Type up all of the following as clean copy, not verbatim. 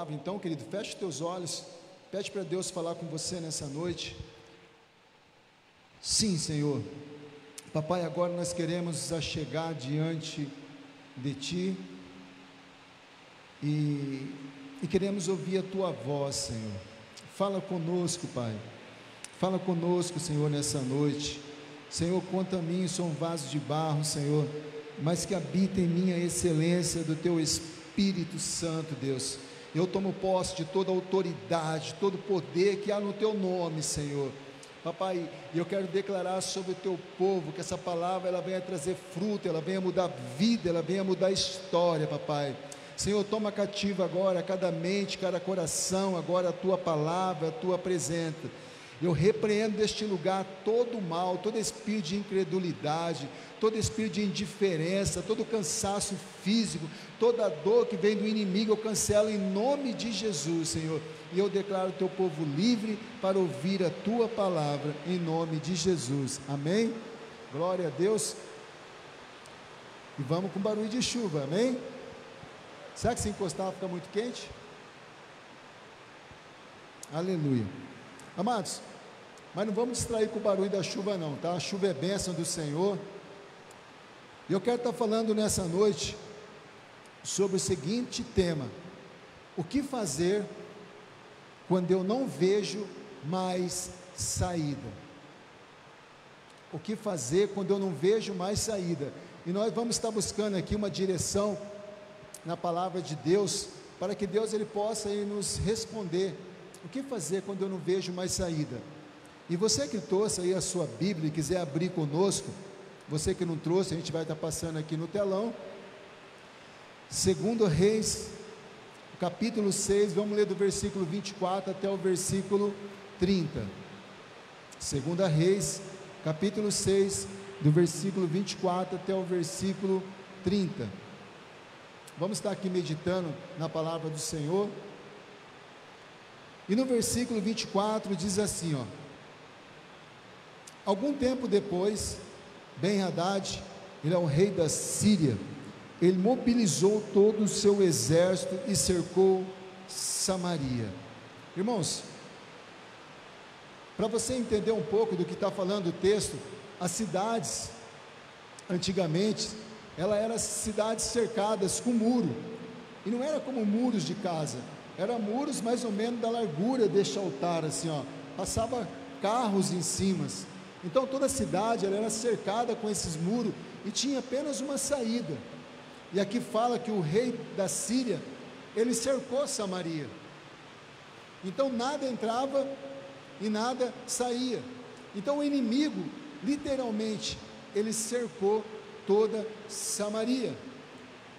palavra. Então, querido, feche os teus olhos, pede para Deus falar com você nessa noite. Sim, Senhor. Papai, agora nós queremos chegar diante de Ti e queremos ouvir a Tua voz, Senhor. Fala conosco, Pai. Fala conosco, Senhor, nessa noite. Senhor, quanto a mim, sou um vaso de barro, Senhor, mas que habita em mim a excelência do Teu Espírito Santo, Deus. Eu tomo posse de toda a autoridade, todo o poder que há no Teu nome, Senhor. Papai, eu quero declarar sobre o Teu povo, que essa palavra, ela venha trazer fruto, ela venha mudar vida, ela venha mudar história, Papai. Senhor, toma cativa agora cada mente, cada coração, agora a Tua palavra, a Tua presença. Eu repreendo deste lugar todo o mal, todo espírito de incredulidade, todo espírito de indiferença, todo cansaço físico, toda dor que vem do inimigo, eu cancelo em nome de Jesus, Senhor. E eu declaro o Teu povo livre para ouvir a Tua palavra, em nome de Jesus. Amém? Glória a Deus. E vamos com barulho de chuva, amém? Será que se encostar fica muito quente? Aleluia. Amados, mas não vamos distrair com o barulho da chuva não, tá? A chuva é bênção do Senhor. E eu quero estar falando nessa noite sobre o seguinte tema: o que fazer quando eu não vejo mais saída? O que fazer quando eu não vejo mais saída? E nós vamos estar buscando aqui uma direção na palavra de Deus, para que Deus ele possa aí nos responder. O que fazer quando eu não vejo mais saída? E você que trouxe aí a sua Bíblia e quiser abrir conosco, você que não trouxe, a gente vai estar passando aqui no telão, 2 Reis, capítulo 6, vamos ler do versículo 24 até o versículo 30. 2 Reis, capítulo 6, do versículo 24 até o versículo 30. Vamos estar aqui meditando na palavra do Senhor. E no versículo 24 diz assim, ó: algum tempo depois, Ben-Hadad, ele é o rei da Síria, ele mobilizou todo o seu exército e cercou Samaria. Irmãos, para você entender um pouco do que está falando o texto, as cidades, antigamente, elas eram cidades cercadas com muro, e não era como muros de casa, eram muros mais ou menos da largura deste altar, assim, ó, passava carros em cima. Então toda a cidade ela era cercada com esses muros e tinha apenas uma saída. E aqui fala que o rei da Síria, ele cercou Samaria, então nada entrava e nada saía. Então o inimigo, literalmente, ele cercou toda Samaria.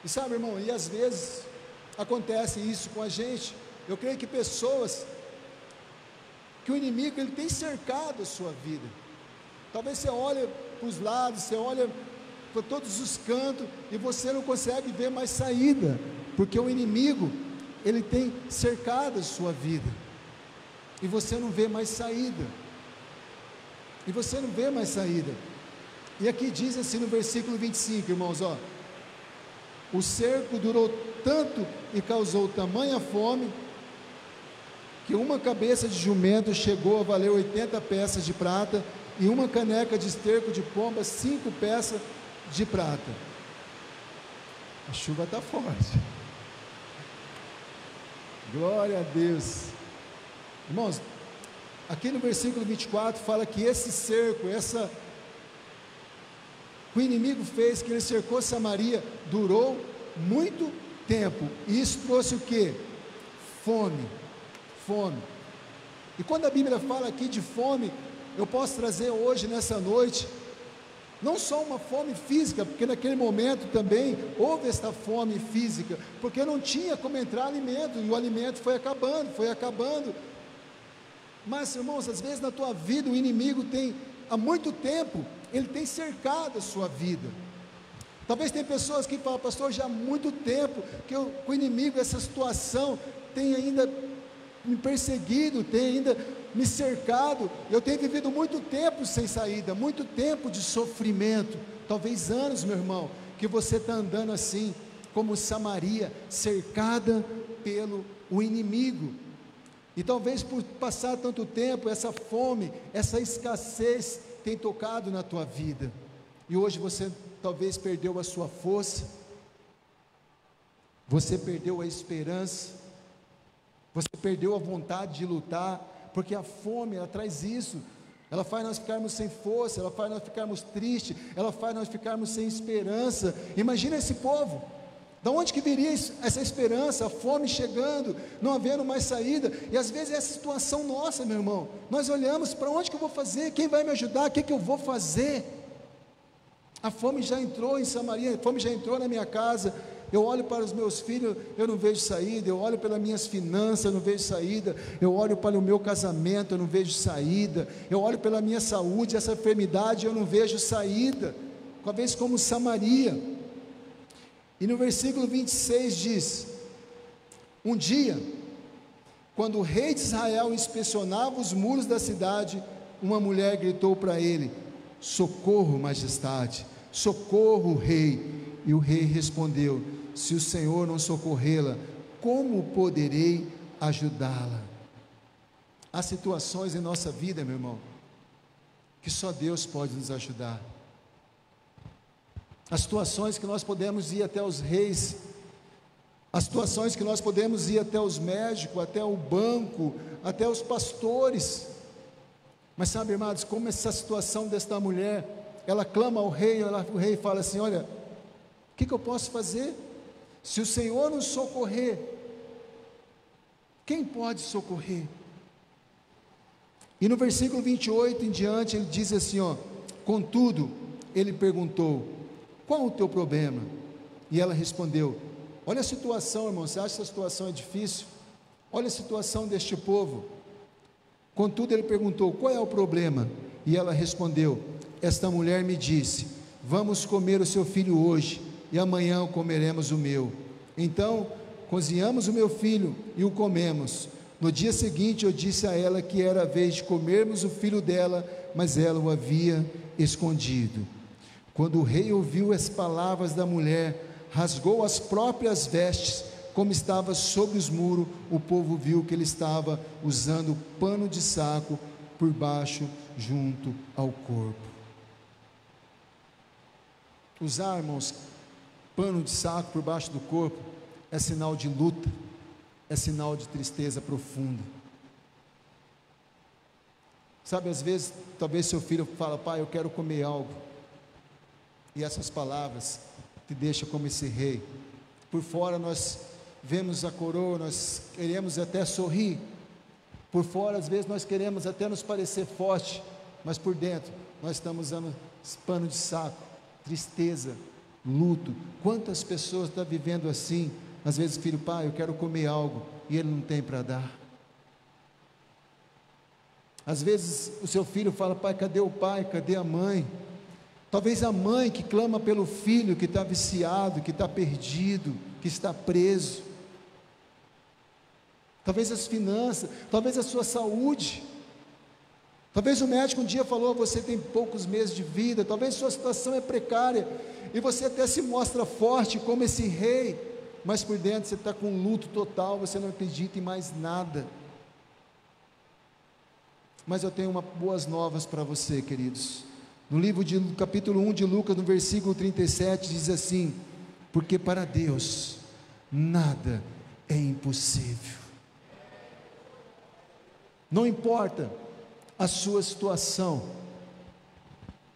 E sabe, irmão, e às vezes acontece isso com a gente. Eu creio que pessoas, que o inimigo ele tem cercado a sua vida. Talvez você olhe para os lados, você olha para todos os cantos e você não consegue ver mais saída, porque o inimigo ele tem cercado a sua vida e você não vê mais saída. E você não vê mais saída. E aqui diz assim no versículo 25, irmãos, ó: o cerco durou tanto e causou tamanha fome, que uma cabeça de jumento chegou a valer 80 peças de prata, e uma caneca de esterco de pomba 5 peças de prata. A chuva está forte. Glória a Deus. Irmãos, aqui no versículo 24 fala que esse cerco, que o inimigo fez, que ele cercou Samaria, durou muito tempo. E isso trouxe o que? Fome. Fome. E quando a Bíblia fala aqui de fome, eu posso trazer hoje, nessa noite, não só uma fome física, porque naquele momento também houve esta fome física, porque não tinha como entrar alimento, e o alimento foi acabando. Mas, irmãos, às vezes na tua vida o inimigo tem, há muito tempo, ele tem cercado a sua vida. Talvez tem pessoas que falam: pastor, já há muito tempo que o inimigo, essa situação tem ainda me perseguido, tem ainda me cercado, eu tenho vivido muito tempo sem saída, muito tempo de sofrimento, talvez anos, meu irmão, que você está andando assim, como Samaria, cercada pelo o inimigo. E talvez por passar tanto tempo, essa fome, essa escassez tem tocado na tua vida, e hoje você talvez perdeu a sua força, você perdeu a esperança, você perdeu a vontade de lutar, porque a fome, ela traz isso, ela faz nós ficarmos sem força, ela faz nós ficarmos tristes, ela faz nós ficarmos sem esperança. Imagina esse povo, da onde que viria essa esperança? A fome chegando, não havendo mais saída, e às vezes é essa situação nossa, meu irmão, nós olhamos, para onde que eu vou fazer, quem vai me ajudar, o que eu vou fazer? A fome já entrou em Samaria, a fome já entrou na minha casa, eu olho para os meus filhos, eu não vejo saída, eu olho pelas minhas finanças, eu não vejo saída, eu olho para o meu casamento, eu não vejo saída, eu olho pela minha saúde, essa enfermidade, eu não vejo saída, talvez como Samaria. E no versículo 26 diz: um dia, quando o rei de Israel inspecionava os muros da cidade, uma mulher gritou para ele: socorro, majestade, socorro, rei. E o rei respondeu: se o Senhor não socorrê-la, como poderei ajudá-la? Há situações em nossa vida, meu irmão, que só Deus pode nos ajudar. As situações que nós podemos ir até os reis, as situações que nós podemos ir até os médicos, até o banco, até os pastores. Mas sabe, irmãos, como essa situação desta mulher, ela clama ao rei, o rei fala assim: olha, o que eu posso fazer? Se o Senhor nos socorrer, quem pode socorrer? E no versículo 28 em diante, ele diz assim, contudo, ele perguntou: qual o teu problema? E ela respondeu: olha a situação, irmão, você acha que essa situação é difícil? Olha a situação deste povo. Contudo, ele perguntou: qual é o problema? E ela respondeu: esta mulher me disse: vamos comer o seu filho hoje, e amanhã comeremos o meu. Então, cozinhamos o meu filho e o comemos. No dia seguinte eu disse a ela que era a vez de comermos o filho dela, mas ela o havia escondido. Quando o rei ouviu as palavras da mulher, rasgou as próprias vestes, como estava sobre os muros. O povo viu que ele estava usando pano de saco por baixo, junto ao corpo. Usar, irmãos, pano de saco por baixo do corpo é sinal de luta, é sinal de tristeza profunda. Sabe, às vezes, talvez seu filho fala: pai, eu quero comer algo, e essas palavras te deixam como esse rei. Por fora nós vemos a coroa, nós queremos até sorrir, por fora às vezes nós queremos até nos parecer forte, mas por dentro nós estamos usando pano de saco, tristeza, luto. Quantas pessoas estão vivendo assim? Às vezes, filho, pai, eu quero comer algo, e ele não tem para dar. Às vezes o seu filho fala: pai, cadê o pai, cadê a mãe? Talvez a mãe que clama pelo filho que está viciado, que está perdido, que está preso. Talvez as finanças, talvez a sua saúde. Talvez o médico um dia falou: você tem poucos meses de vida. Talvez sua situação é precária, e você até se mostra forte como esse rei, mas por dentro você está com um luto total, você não acredita em mais nada. Mas eu tenho boas novas para você, queridos. No livro de capítulo 1 de Lucas, no versículo 37, diz assim: porque para Deus nada é impossível. Não importa a sua situação,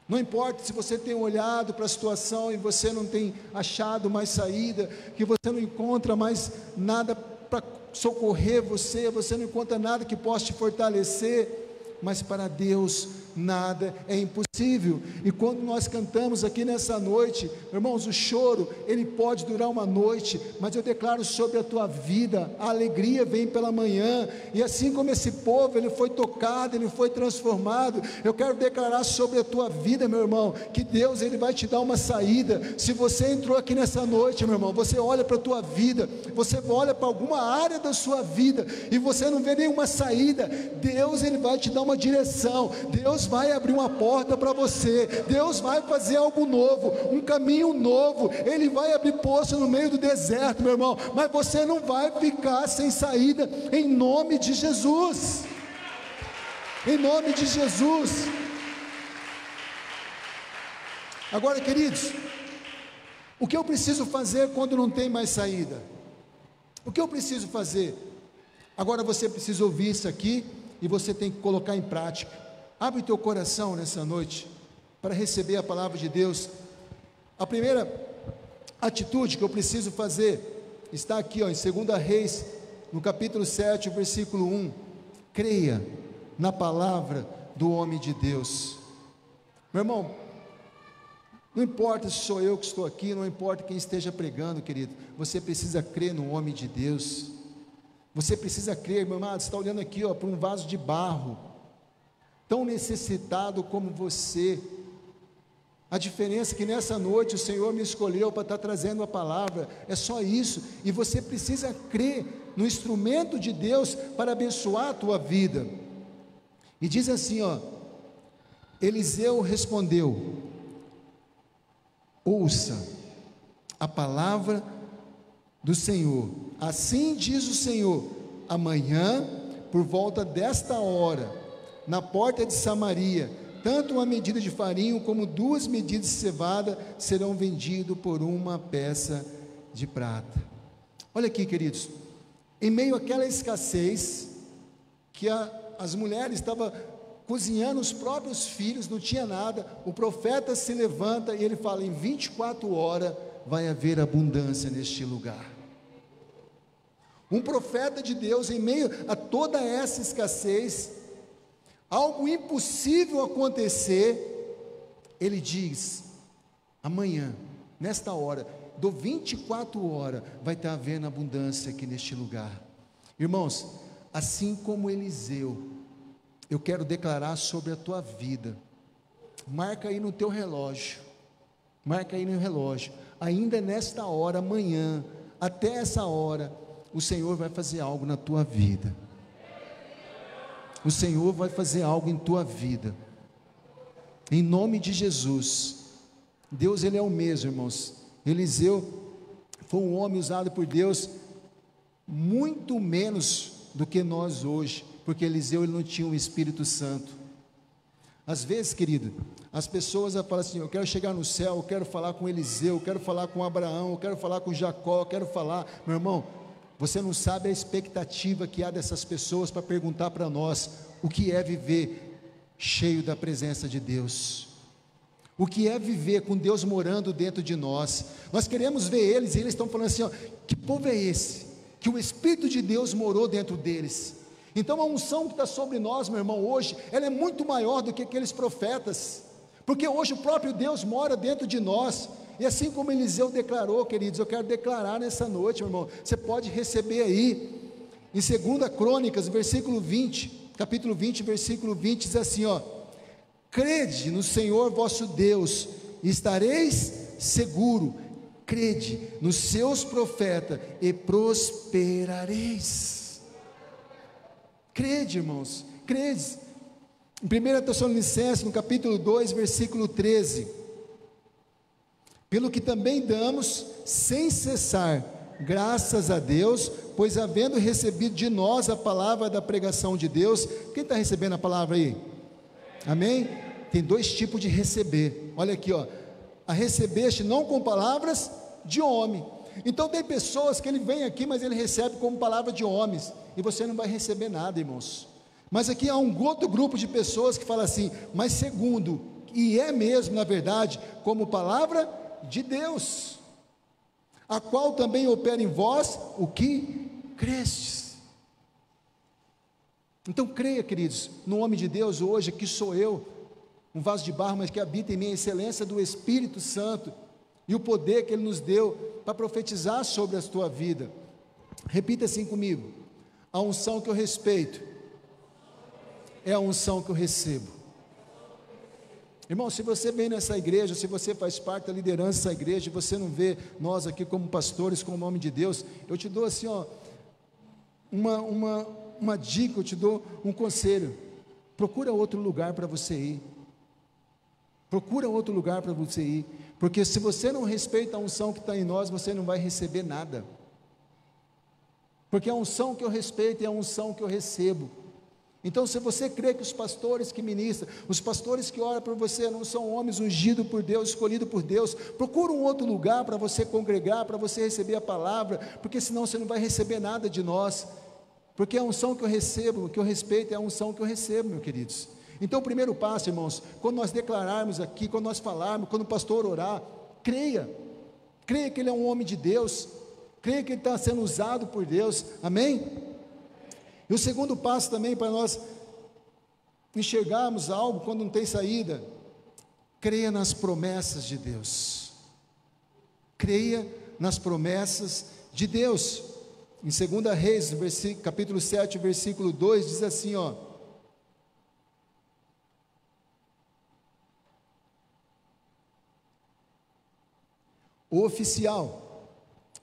não importa se você tem olhado para a situação e você não tem achado mais saída, que você não encontra mais nada para socorrer você, você não encontra nada que possa te fortalecer, mas para Deus nada é impossível. E quando nós cantamos aqui nessa noite, irmãos, o choro, ele pode durar uma noite, mas eu declaro sobre a tua vida, a alegria vem pela manhã. E assim como esse povo, ele foi tocado, ele foi transformado, eu quero declarar sobre a tua vida, meu irmão, que Deus, ele vai te dar uma saída. Se você entrou aqui nessa noite, meu irmão, você olha para a tua vida, você olha para alguma área da sua vida, e você não vê nenhuma saída, Deus, ele vai te dar uma direção, Deus vai abrir uma porta para você, Deus vai fazer algo novo, um caminho novo, Ele vai abrir poço no meio do deserto, meu irmão, mas você não vai ficar sem saída, em nome de Jesus, em nome de Jesus. Agora, queridos, o que eu preciso fazer quando não tem mais saída? O que eu preciso fazer? Agora você precisa ouvir isso aqui e você tem que colocar em prática. Abre o teu coração nessa noite para receber a palavra de Deus. A primeira atitude que eu preciso fazer está aqui, ó, em 2 Reis, no capítulo 7, versículo 1. Creia na palavra do homem de Deus. Meu irmão, não importa se sou eu que estou aqui, não importa quem esteja pregando, querido, você precisa crer no homem de Deus. Você precisa crer, meu amado, você está olhando aqui, ó, para um vaso de barro, tão necessitado como você. A diferença é que nessa noite o Senhor me escolheu para estar trazendo a palavra, é só isso, e você precisa crer no instrumento de Deus para abençoar a tua vida. E diz assim, ó, Eliseu respondeu: ouça a palavra do Senhor, assim diz o Senhor, amanhã, por volta desta hora, na porta de Samaria, tanto uma medida de farinha como 2 medidas de cevada serão vendidos por uma peça de prata. Olha aqui, queridos, em meio àquela escassez, que as mulheres estavam cozinhando os próprios filhos, não tinha nada, o profeta se levanta e ele fala: em 24 horas vai haver abundância neste lugar. Um profeta de Deus, em meio a toda essa escassez, algo impossível acontecer, ele diz: amanhã, nesta hora, do 24 horas, vai estar havendo abundância aqui neste lugar. Irmãos, assim como Eliseu, eu quero declarar sobre a tua vida. Marca aí no teu relógio, marca aí no relógio, ainda nesta hora, amanhã, até essa hora, o Senhor vai fazer algo na tua vida. O Senhor vai fazer algo em tua vida, em nome de Jesus. Deus, Ele é o mesmo, irmãos. Eliseu foi um homem usado por Deus muito menos do que nós hoje, porque Eliseu, ele não tinha o Espírito Santo. Às vezes, querido, as pessoas falam assim: eu quero chegar no céu, eu quero falar com Eliseu, eu quero falar com Abraão, eu quero falar com Jacó, eu quero falar. Meu irmão, você não sabe a expectativa que há dessas pessoas para perguntar para nós o que é viver cheio da presença de Deus, o que é viver com Deus morando dentro de nós. Nós queremos ver eles, e eles estão falando assim, ó, que povo é esse? Que o Espírito de Deus morou dentro deles. Então a unção que está sobre nós, meu irmão, hoje, ela é muito maior do que aqueles profetas, porque hoje o próprio Deus mora dentro de nós. E assim como Eliseu declarou, queridos, eu quero declarar nessa noite, meu irmão, você pode receber aí, em 2 Crônicas, versículo 20, capítulo 20, versículo 20, diz assim, ó: crede no Senhor vosso Deus, e estareis seguro, crede nos seus profetas, e prosperareis. Crede, irmãos, crede. Em 1 Tessalonicenses, no capítulo 2, versículo 13, pelo que também damos, sem cessar, graças a Deus, pois havendo recebido de nós a palavra da pregação de Deus. Quem está recebendo a palavra aí? Amém? Tem 2 tipos de receber, olha aqui, ó: a recebeste não com palavras de homem. Então tem pessoas que ele vem aqui, mas ele recebe como palavra de homens, e você não vai receber nada, irmãos. Mas aqui há um outro grupo de pessoas que fala assim: mas segundo, e é mesmo na verdade, como palavra de Deus, a qual também opera em vós o que crestes. Então creia, queridos, no homem de Deus. Hoje aqui sou eu, um vaso de barro, mas que habita em mim a excelência do Espírito Santo, e o poder que Ele nos deu para profetizar sobre a tua vida. Repita assim comigo: a unção que eu respeito é a unção que eu recebo. Irmão, se você vem nessa igreja, se você faz parte da liderança dessa igreja, e você não vê nós aqui como pastores, com o nome de Deus, eu te dou assim, ó, uma dica, eu te dou um conselho: procura outro lugar para você ir. Procura outro lugar para você ir, porque se você não respeita a unção que está em nós, você não vai receber nada, porque a unção que eu respeito é a unção que eu recebo. Então, se você crê que os pastores que ministram, os pastores que oram por você, não são homens ungidos por Deus, escolhidos por Deus, procura um outro lugar para você congregar, para você receber a palavra, porque senão você não vai receber nada de nós, porque a unção que eu recebo, que eu respeito, é a unção que eu recebo, meus queridos. Então, o primeiro passo, irmãos, quando nós declararmos aqui, quando nós falarmos, quando o pastor orar, creia que ele é um homem de Deus, creia que ele está sendo usado por Deus, amém? E o segundo passo também, para nós enxergarmos algo quando não tem saída, creia nas promessas de Deus, creia nas promessas de Deus. Em 2 Reis, capítulo 7, versículo 2, diz assim, ó: o oficial,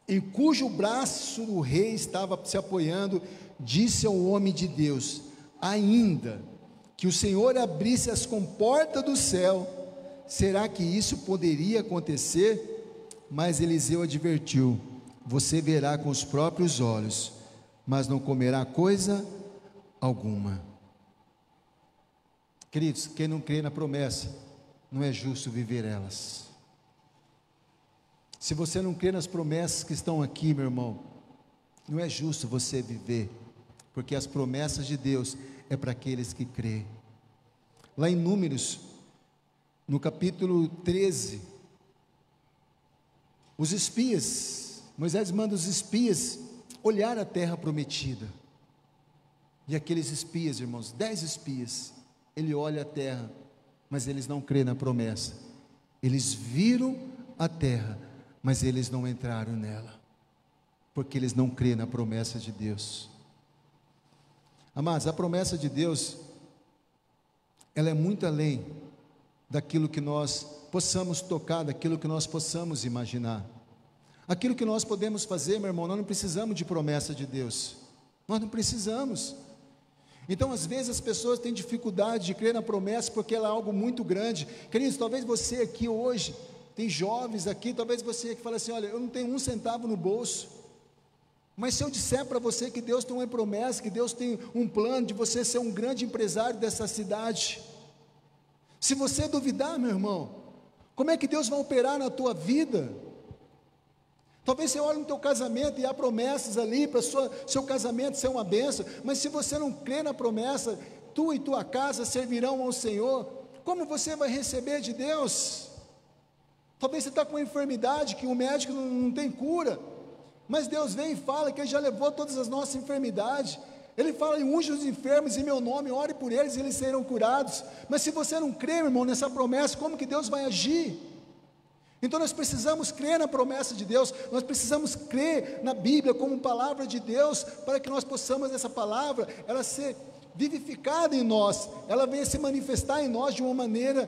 em cujo braço o rei estava se apoiando, disse ao homem de Deus: ainda que o Senhor abrisse as comportas do céu, será que isso poderia acontecer? Mas Eliseu advertiu: você verá com os próprios olhos, mas não comerá coisa alguma. Queridos, quem não crê na promessa, não é justo viver elas. Se você não crê nas promessas que estão aqui, meu irmão, não é justo você viver, porque as promessas de Deus é para aqueles que crêem. Lá em Números, no capítulo 13, os espias, Moisés manda os espias olhar a terra prometida, e aqueles espias, irmãos, 10 espias, ele olha a terra, mas eles não crêem na promessa. Eles viram a terra, mas eles não entraram nela, porque eles não crêem na promessa de Deus. Amados, a promessa de Deus, ela é muito além daquilo que nós possamos tocar, daquilo que nós possamos imaginar. Aquilo que nós podemos fazer, meu irmão, nós não precisamos de promessa de Deus, nós não precisamos. Então, às vezes as pessoas têm dificuldade de crer na promessa, porque ela é algo muito grande. Queridos, talvez você aqui hoje, tem jovens aqui, talvez você que fala assim: olha, eu não tenho um centavo no bolso, mas se eu disser para você que Deus tem uma promessa, que Deus tem um plano de você ser um grande empresário dessa cidade, se você duvidar, meu irmão, como é que Deus vai operar na tua vida? Talvez você olhe no teu casamento e há promessas ali para seu casamento ser uma bênção, mas se você não crê na promessa, tu e tua casa servirão ao Senhor, como você vai receber de Deus? Talvez você está com uma enfermidade que o médico não tem cura, mas Deus vem e fala que Ele já levou todas as nossas enfermidades. Ele fala: unge os enfermos em meu nome, ore por eles e eles serão curados. Mas se você não crê, meu irmão, nessa promessa, como que Deus vai agir? Então nós precisamos crer na promessa de Deus, nós precisamos crer na Bíblia como palavra de Deus, para que nós possamos, essa palavra, ela ser vivificada em nós, ela venha se manifestar em nós de uma maneira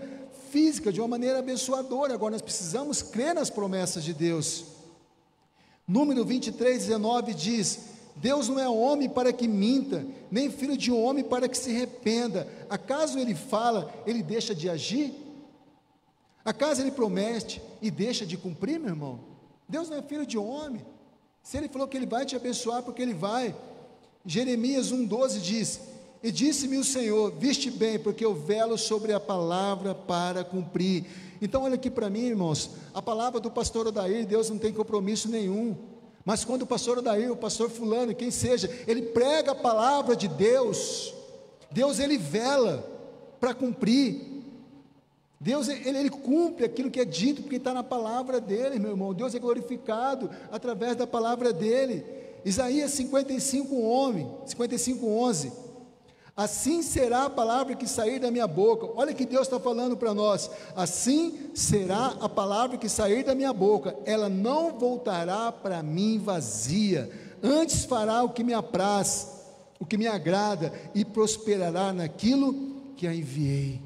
física, de uma maneira abençoadora. Agora nós precisamos crer nas promessas de Deus. Número 23:19 diz: Deus não é homem para que minta, nem filho de homem para que se arrependa. Acaso Ele fala, Ele deixa de agir? Acaso Ele promete e deixa de cumprir, meu irmão? Deus não é filho de homem. Se Ele falou que Ele vai te abençoar, porque Ele vai. Jeremias 1:12 diz: e disse-me o Senhor, viste bem, porque eu velo sobre a palavra para cumprir. Então olha aqui para mim, irmãos, a palavra do pastor Odair, Deus não tem compromisso nenhum, mas quando o pastor Odair, o pastor fulano, quem seja, ele prega a palavra de Deus, Deus ele vela para cumprir. Deus ele cumpre aquilo que é dito, porque está na palavra dele, meu irmão. Deus é glorificado através da palavra dele. Isaías 55:11, assim será a palavra que sair da minha boca. Olha que Deus está falando para nós: assim será a palavra que sair da minha boca, ela não voltará para mim vazia, antes fará o que me apraz, o que me agrada, e prosperará naquilo que a enviei.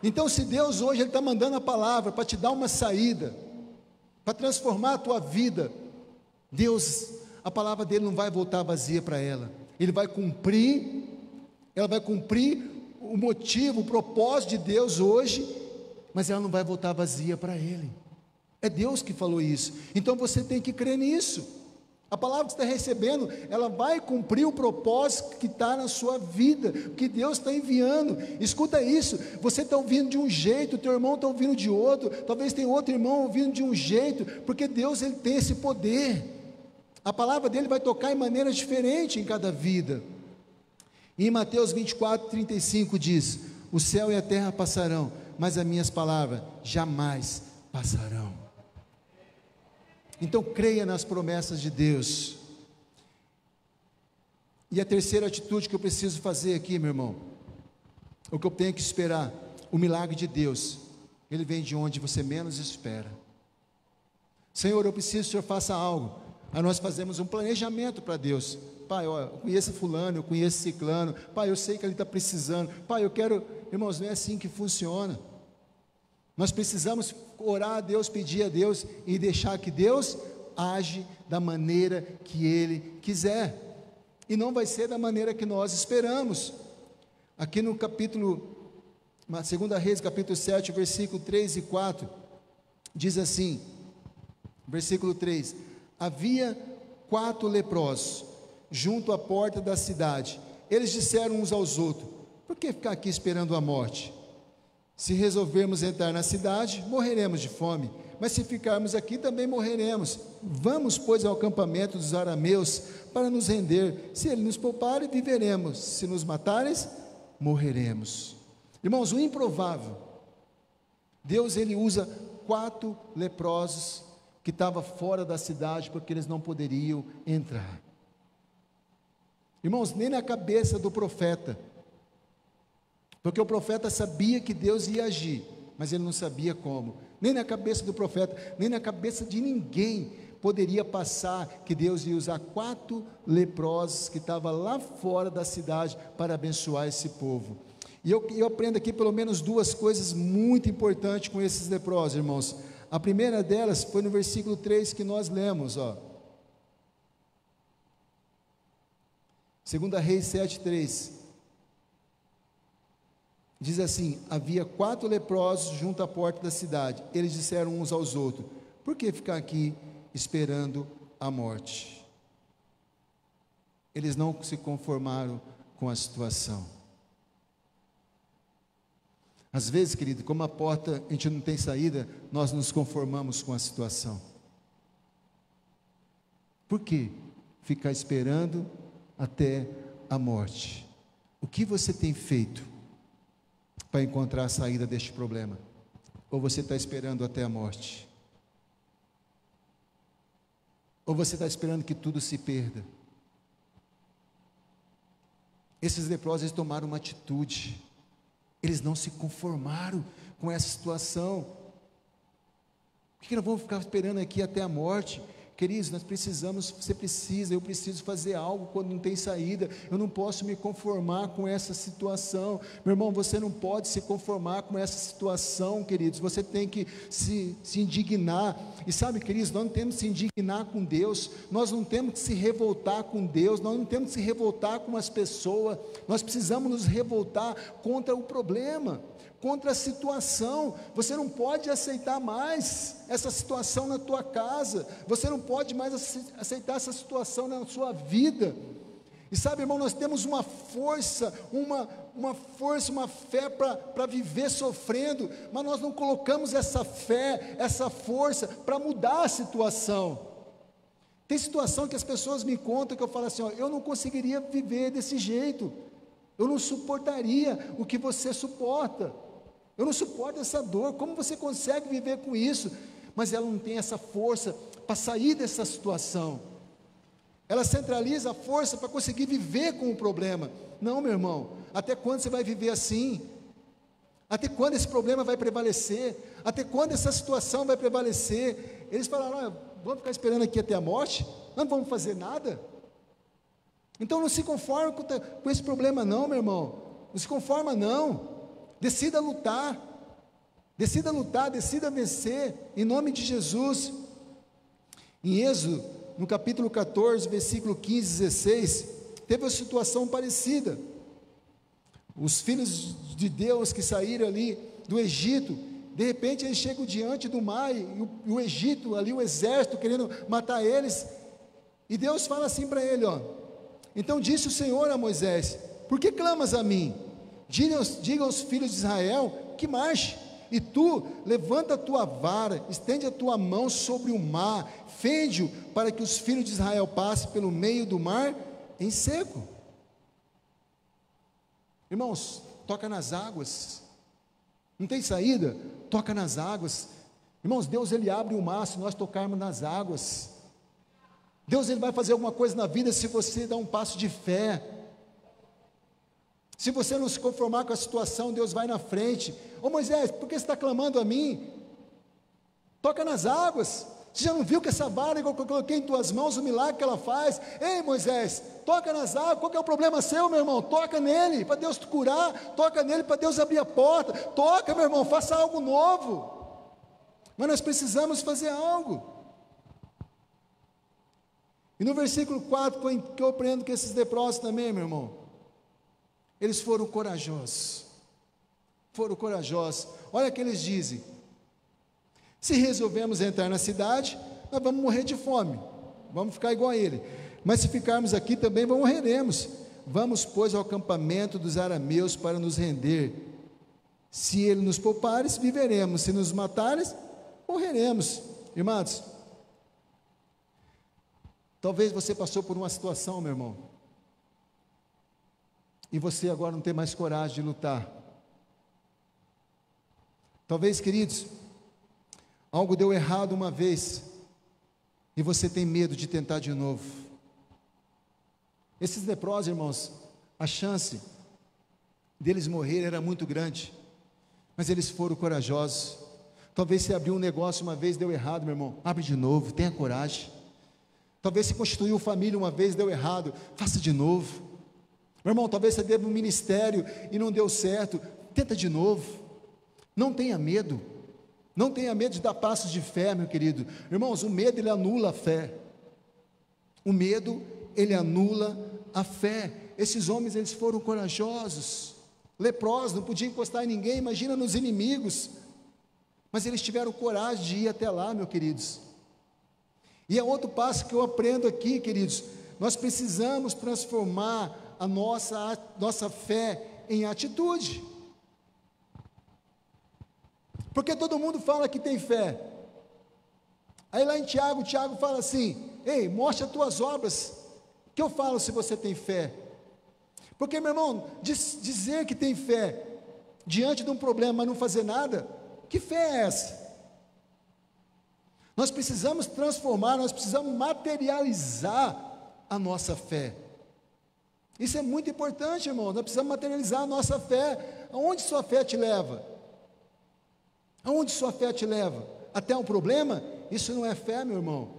Então, se Deus hoje Ele está mandando a palavra para te dar uma saída, para transformar a tua vida, Deus, a palavra dele não vai voltar vazia para ela, Ele vai cumprir ela vai cumprir o motivo, o propósito de Deus hoje, mas ela não vai voltar vazia para Ele. É Deus que falou isso, então você tem que crer nisso. A palavra que você está recebendo, ela vai cumprir o propósito que está na sua vida, que Deus está enviando. Escuta isso, você está ouvindo de um jeito, teu irmão está ouvindo de outro, talvez tem outro irmão ouvindo de um jeito, porque Deus, Ele tem esse poder. A palavra dele vai tocar em maneiras diferentes em cada vida. E em Mateus 24, 35 diz: o céu e a terra passarão, mas as minhas palavras jamais passarão. Então creia nas promessas de Deus. E a terceira atitude que eu preciso fazer aqui, meu irmão, o que eu tenho que esperar, o milagre de Deus, ele vem de onde você menos espera. Senhor, eu preciso que o Senhor faça algo. Aí nós fazemos um planejamento para Deus. Pai, ó, eu conheço fulano, eu conheço ciclano. Pai, eu sei que ele está precisando. Pai, eu quero... Irmãos, não é assim que funciona. Nós precisamos orar a Deus, pedir a Deus e deixar que Deus age da maneira que Ele quiser. E não vai ser da maneira que nós esperamos. Aqui no capítulo, 2 Reis, capítulo 7, versículo 3 e 4, diz assim, versículo 3: havia 4 leprosos junto à porta da cidade. Eles disseram uns aos outros: por que ficar aqui esperando a morte? Se resolvermos entrar na cidade, morreremos de fome, mas se ficarmos aqui também morreremos. Vamos, pois, ao acampamento dos arameus para nos render. Se ele nos pouparem, viveremos. Se nos matares, morreremos. Irmãos, o improvável, Deus, ele usa 4 leprosos que estavam fora da cidade porque eles não poderiam entrar. Irmãos, nem na cabeça do profeta, porque o profeta sabia que Deus ia agir, mas ele não sabia como. Nem na cabeça do profeta, nem na cabeça de ninguém poderia passar que Deus ia usar 4 leprosos que estavam lá fora da cidade para abençoar esse povo. E eu aprendo aqui pelo menos 2 coisas muito importantes com esses leprosos, irmãos. A primeira delas foi no versículo 3 que nós lemos, ó. 2 Reis 7:3. Diz assim: havia 4 leprosos junto à porta da cidade. Eles disseram uns aos outros: por que ficar aqui esperando a morte? Eles não se conformaram com a situação. Às vezes, querido, como a porta, a gente não tem saída, nós nos conformamos com a situação. Por que ficar esperando até a morte? O que você tem feito para encontrar a saída deste problema? Ou você está esperando até a morte? Ou você está esperando que tudo se perda? Esses leprosos, eles tomaram uma atitude, eles não se conformaram com essa situação. Por que nós vamos ficar esperando aqui até a morte? Queridos, nós precisamos, você precisa, eu preciso fazer algo quando não tem saída. Eu não posso me conformar com essa situação. Meu irmão, você não pode se conformar com essa situação, queridos. Você tem que se indignar. E sabe, queridos, nós não temos que se indignar com Deus, nós não temos que se revoltar com Deus, nós não temos que se revoltar com as pessoas. Nós precisamos nos revoltar contra o problema, contra a situação. Você não pode aceitar mais essa situação na tua casa, você não pode mais aceitar essa situação na sua vida. E sabe, irmão, nós temos uma força, uma fé para viver sofrendo, mas nós não colocamos essa fé, essa força para mudar a situação. Tem situação que as pessoas me contam que eu falo assim, ó, eu não conseguiria viver desse jeito, eu não suportaria o que você suporta. Eu não suporto essa dor, como você consegue viver com isso? Mas ela não tem essa força para sair dessa situação. Ela centraliza a força para conseguir viver com o problema. Não, meu irmão, até quando você vai viver assim? Até quando esse problema vai prevalecer? Até quando essa situação vai prevalecer? Eles falaram, vamos ficar esperando aqui até a morte? Nós não vamos fazer nada? Então não se conforme com esse problema não, meu irmão. Não se conforma não. Decida lutar, decida vencer, em nome de Jesus. Em Êxodo, no capítulo 14, versículo 15 e 16, teve uma situação parecida. os filhos de Deus que saíram ali do Egito, de repente eles chegam diante do mar, e o Egito ali, o exército querendo matar eles, e Deus fala assim para ele, ó: então disse o Senhor a Moisés: por que clamas a mim? Diga aos filhos de Israel que marche, e tu levanta a tua vara, estende a tua mão sobre o mar, fende-o, para que os filhos de Israel passem pelo meio do mar em seco. Irmãos, toca nas águas, não tem saída? Toca nas águas. Irmãos, Deus ele abre o mar se nós tocarmos nas águas. Deus ele vai fazer alguma coisa na vida se você dar um passo de fé. Se você não se conformar com a situação, Deus vai na frente. Ô Moisés, por que você está clamando a mim? Toca nas águas. Você já não viu que essa vara que eu coloquei em tuas mãos, o milagre que ela faz? Ei Moisés, toca nas águas. Qual que é o problema seu, meu irmão? Toca nele, para Deus te curar. Toca nele, para Deus abrir a porta. Toca, meu irmão, faça algo novo. Mas nós precisamos fazer algo. E no versículo 4, que eu aprendo que esses leprosos também, meu irmão, eles foram corajosos. Foram corajosos. Olha o que eles dizem: se resolvemos entrar na cidade, nós vamos morrer de fome, vamos ficar igual a ele. Mas se ficarmos aqui também, morreremos. Vamos, pois, ao acampamento dos arameus para nos render. Se ele nos poupares, viveremos. Se nos matares, morreremos. Irmãos, talvez você passou por uma situação, meu irmão, e você agora não tem mais coragem de lutar. Talvez, queridos, algo deu errado uma vez, e você tem medo de tentar de novo. Esses leprosos, irmãos, a chance deles morrerem era muito grande, mas eles foram corajosos. Talvez você abriu um negócio uma vez, deu errado, meu irmão, abre de novo, tenha coragem. Talvez você constituiu família uma vez, deu errado, faça de novo. Meu irmão, talvez você deve um ministério e não deu certo, tenta de novo. Não tenha medo. Não tenha medo de dar passos de fé, meu querido. Irmãos, o medo ele anula a fé. O medo ele anula a fé. Esses homens eles foram corajosos, leprosos, não podiam encostar em ninguém, imagina nos inimigos. Mas eles tiveram coragem de ir até lá, meus queridos. E é outro passo que eu aprendo aqui, queridos. Nós precisamos transformar a nossa fé em atitude. Porque todo mundo fala que tem fé. Aí lá em Tiago, Tiago fala assim: ei, mostre as tuas obras, que eu falo se você tem fé. Porque, meu irmão, dizer que tem fé diante de um problema, mas não fazer nada, que fé é essa? Nós precisamos transformar, nós precisamos materializar a nossa fé. Isso é muito importante, irmão. Nós precisamos materializar a nossa fé. Aonde sua fé te leva? Aonde sua fé te leva? Até um problema? Isso não é fé, meu irmão.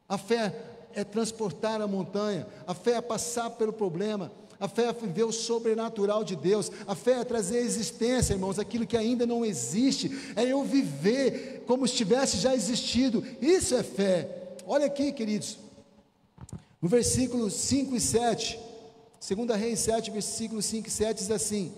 A fé é transportar a montanha. A fé é passar pelo problema. A fé é viver o sobrenatural de Deus. A fé é trazer à existência, irmãos, aquilo que ainda não existe. É eu viver como se tivesse já existido. Isso é fé. Olha aqui, queridos, no versículo 5 e 7, 2 Reis 7, versículo 5 e 7 diz assim: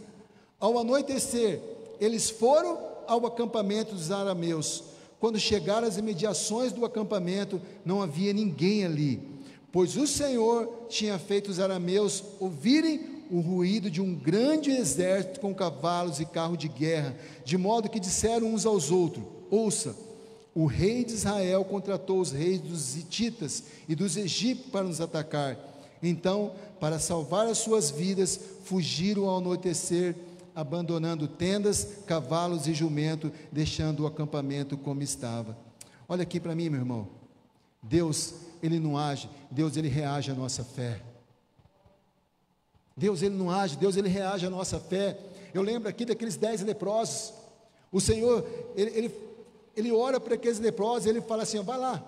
ao anoitecer, eles foram ao acampamento dos arameus. Quando chegaram às imediações do acampamento, não havia ninguém ali, pois o Senhor tinha feito os arameus ouvirem o ruído de um grande exército com cavalos e carros de guerra, de modo que disseram uns aos outros: ouça, o rei de Israel contratou os reis dos hititas e dos egípcios para nos atacar. Então, para salvar as suas vidas, fugiram ao anoitecer, abandonando tendas, cavalos e jumento, deixando o acampamento como estava. Olha aqui para mim, meu irmão. Deus, Ele não age, Deus, Ele reage à nossa fé. Deus, Ele não age, Deus, Ele reage à nossa fé. Eu lembro aqui daqueles 10 leprosos. O Senhor, Ele ora para aqueles leprosos, Ele fala assim: vai lá,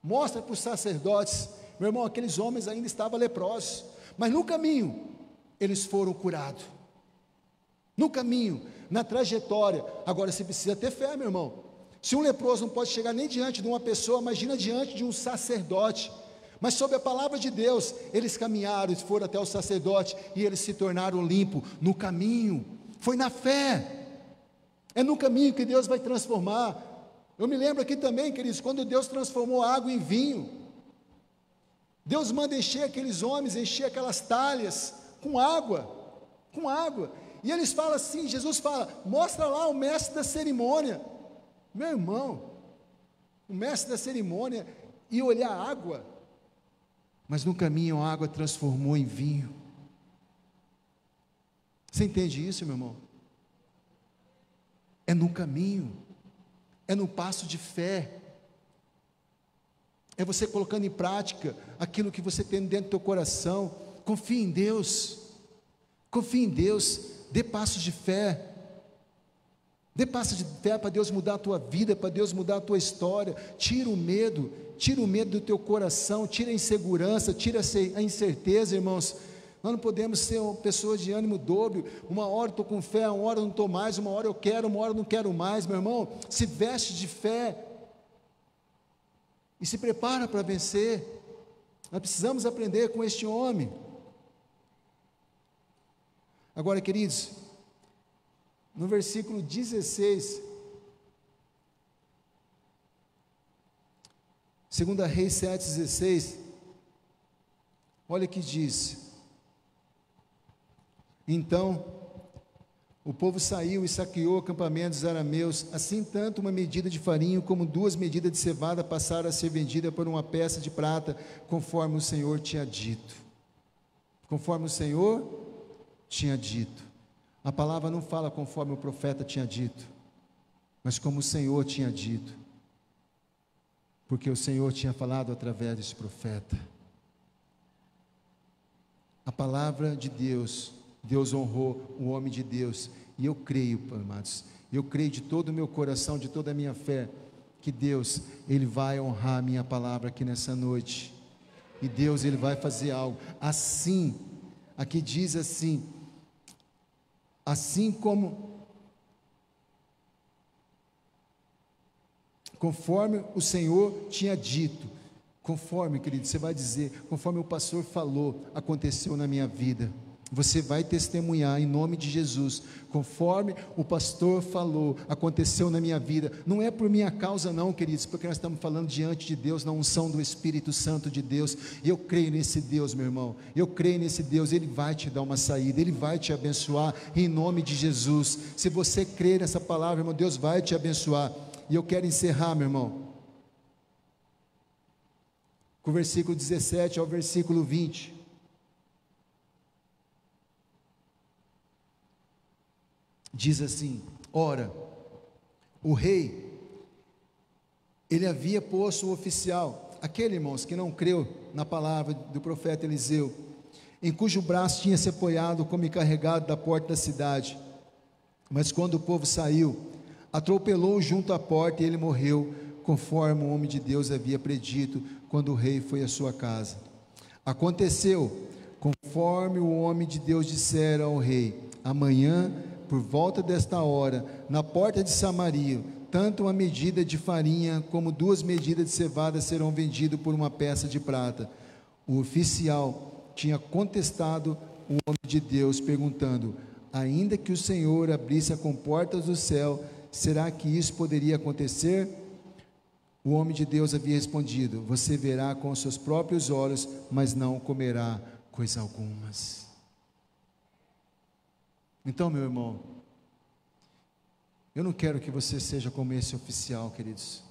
mostra para os sacerdotes. Meu irmão, aqueles homens ainda estavam leprosos, mas no caminho, eles foram curados. No caminho, na trajetória. Agora você precisa ter fé, meu irmão. Se um leproso não pode chegar nem diante de uma pessoa, imagina diante de um sacerdote. Mas sob a palavra de Deus, eles caminharam e foram até o sacerdote, e eles se tornaram limpos no caminho. Foi na fé. É no caminho que Deus vai transformar. Eu me lembro aqui também, queridos, quando Deus transformou a água em vinho. Deus manda encher aqueles homens, encher aquelas talhas com água, com água. E eles falam assim, Jesus fala, mostra lá o mestre da cerimônia. Meu irmão, o mestre da cerimônia ia olhar a água, mas no caminho a água transformou em vinho. Você entende isso, meu irmão? É no caminho, é no passo de fé, é você colocando em prática aquilo que você tem dentro do teu coração. Confie em Deus, confie em Deus, dê passos de fé. Dê passos de fé para Deus mudar a tua vida, para Deus mudar a tua história. Tira o medo do teu coração, tira a insegurança, tira a incerteza, irmãos. Nós não podemos ser uma pessoa de ânimo dobro. Uma hora estou com fé, uma hora não estou mais, uma hora eu quero, uma hora eu não quero mais. Meu irmão, se veste de fé e se prepara para vencer. Nós precisamos aprender com este homem. Agora, queridos, no versículo 16, 2 Reis 7,16, olha o que diz: então o povo saiu e saqueou o acampamento dos arameus, assim tanto uma medida de farinha como 2 medidas de cevada passaram a ser vendida por uma peça de prata, conforme o Senhor tinha dito. Conforme o Senhor tinha dito. A palavra não fala conforme o profeta tinha dito, mas como o Senhor tinha dito, porque o Senhor tinha falado através desse profeta. A palavra de Deus, Deus honrou o homem de Deus, e eu creio, amados, eu creio de todo o meu coração, de toda a minha fé, que Deus, Ele vai honrar a minha palavra aqui nessa noite, e Deus, Ele vai fazer algo, assim, aqui diz assim como, conforme o Senhor tinha dito, conforme, querido, você vai dizer, conforme o pastor falou, aconteceu na minha vida. Você vai testemunhar em nome de Jesus, conforme o pastor falou, aconteceu na minha vida. Não é por minha causa não, queridos, porque nós estamos falando diante de Deus, na unção do Espírito Santo de Deus. E eu creio nesse Deus, meu irmão, eu creio nesse Deus. Ele vai te dar uma saída, Ele vai te abençoar em nome de Jesus. Se você crer nessa palavra, irmão, Deus vai te abençoar. E eu quero encerrar, meu irmão, com o versículo 17 ao versículo 20. Diz assim: ora, o rei, ele havia posto o oficial, aquele, irmãos, que não creu na palavra do profeta Eliseu, em cujo braço tinha se apoiado como encarregado da porta da cidade. Mas quando o povo saiu, atropelou-o junto à porta, e ele morreu, conforme o homem de Deus havia predito, quando o rei foi à sua casa. Aconteceu, conforme o homem de Deus dissera ao rei: amanhã, por volta desta hora, na porta de Samaria, tanto uma medida de farinha como 2 medidas de cevada serão vendidos por uma peça de prata. O oficial tinha contestado o homem de Deus, perguntando: ainda que o Senhor abrisse as comportas do céu, será que isso poderia acontecer? O homem de Deus havia respondido: você verá com os seus próprios olhos, mas não comerá coisa algumas. Então, meu irmão, eu não quero que você seja como esse oficial, queridos,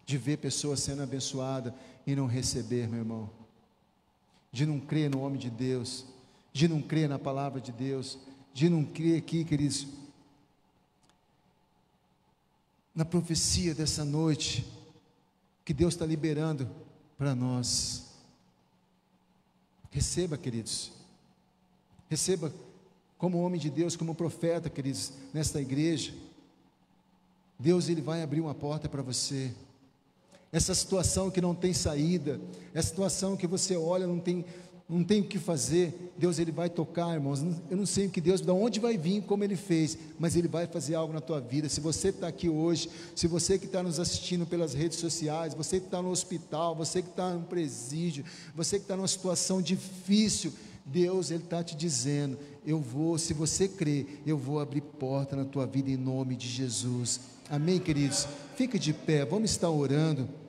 de ver pessoas sendo abençoadas e não receber, meu irmão, de não crer no homem de Deus, de não crer na palavra de Deus, de não crer aqui, queridos, na profecia dessa noite, que Deus está liberando para nós. Receba, queridos, receba como homem de Deus, como profeta, queridos, nesta igreja. Deus, Ele vai abrir uma porta para você. Essa situação que não tem saída, essa situação que você olha, não não tenho o que fazer, Deus ele vai tocar, irmãos. Eu não sei o que Deus, de onde vai vir, como Ele fez, mas Ele vai fazer algo na tua vida. Se você está aqui hoje, se você que está nos assistindo pelas redes sociais, você que está no hospital, você que está no presídio, você que está numa situação difícil, Deus ele está te dizendo, eu vou, se você crer, eu vou abrir porta na tua vida em nome de Jesus. Amém, queridos? Fica de pé, vamos estar orando.